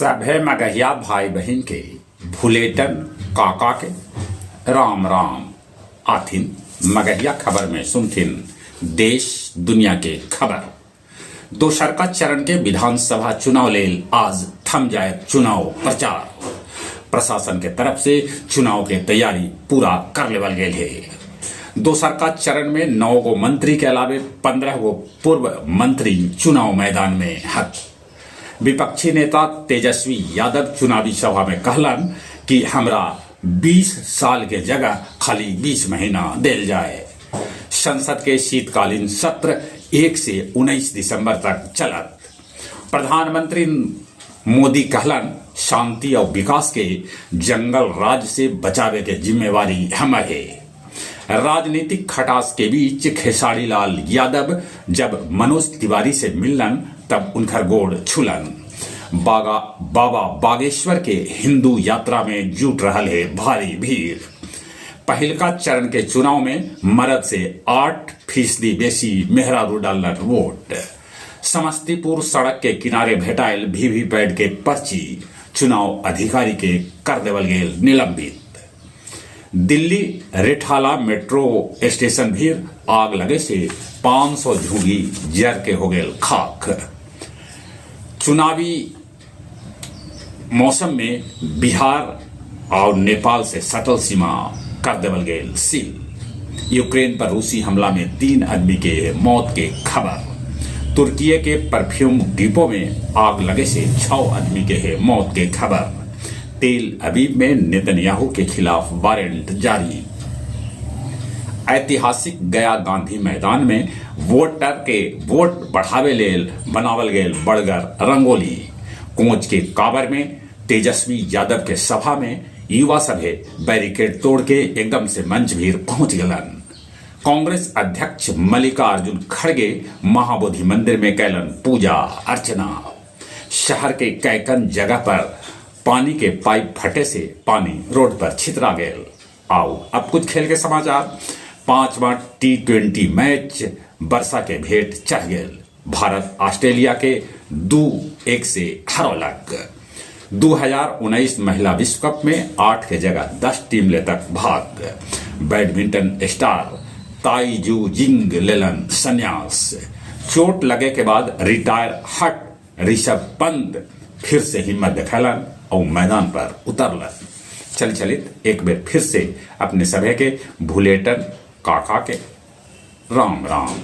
सभे मगहिया भाई बहन के भुलेटन काका के राम राम आथिन। मगहिया खबर में सुनथिन देश दुनिया के खबर। दोसरका चरण के विधानसभा चुनाव लेल आज थम जाए चुनाव प्रचार। प्रशासन के तरफ से चुनाव के तैयारी पूरा कर लेवल गेल है। दोसरका चरण में 9 गो मंत्री के अलावे 15 गो पूर्व मंत्री चुनाव मैदान में हक। विपक्षी नेता तेजस्वी यादव चुनावी सभा में कहलन कि हमरा 20 साल के जगह खाली 20 महीना देल जाए। संसद के शीतकालीन सत्र 1 से 19 दिसंबर तक चलत। प्रधानमंत्री मोदी कहलन शांति और विकास के जंगल राज से बचावे के जिम्मेवारी हमार है। राजनीतिक खटास के बीच खेसारी लाल यादव जब मनोज तिवारी से मिलन तब उनकर गोड़ छुलन। बाबा बागेश्वर के हिंदू यात्रा में जुट रहा है भारी भीड़। पहिलका चरण के चुनाव में मर्द से 8% बेसी मेहरारू डालर वोट। समस्तीपुर सड़क के किनारे भेटाइल वीवीपैट के पर्ची चुनाव अधिकारी के कर देवल गेल निलंबित। दिल्ली रिठाला मेट्रो स्टेशन भी आग लगे से 500 झुग्गी जर के हो गए खाक। चुनावी मौसम में बिहार और नेपाल से सटल सीमा कर देवल गेल सील। यूक्रेन पर रूसी हमला में 3 आदमी के मौत के खबर। तुर्की के परफ्यूम डिपो में आग लगे से 6 आदमी के मौत के खबर। तेल अवीव में नेतन्याहू के खिलाफ वारंट जारी। ऐतिहासिक गया गांधी मैदान में वोटर के वोट बढ़ावे लेल बनावल गेल बड़गर रंगोली। कोच के काबर में तेजस्वी यादव के सभा में युवा सभे बैरिकेड तोड़ के एकदम से मंच भीड़ पहुंच गलन। कांग्रेस अध्यक्ष मल्लिकार्जुन खड़गे महाबोधि मंदिर में कैलन पूजा अर्चना। शहर के कैकन जगह पर पानी के पाइप फटे से पानी रोड पर छितरा गेल। आओ अब कुछ खेल के समाचार। 5वां T20 मैच वर्षा के भेंट चढ़ गेल। भारत ऑस्ट्रेलिया के 2-1 से हरौलक। 2019 महिला विश्व कप में 8 के जगह 10 टीम ले तक भाग। बैडमिंटन स्टार ताई जू जिंग लेलन संन्यास। चोट लगे के बाद रिटायर हट ऋषभ पंत फिर से हिम्मत दिखैलन और मैदान पर उतरलन। चलित एक बेर फिर से अपने सभे के भुलेटन काका के राम राम।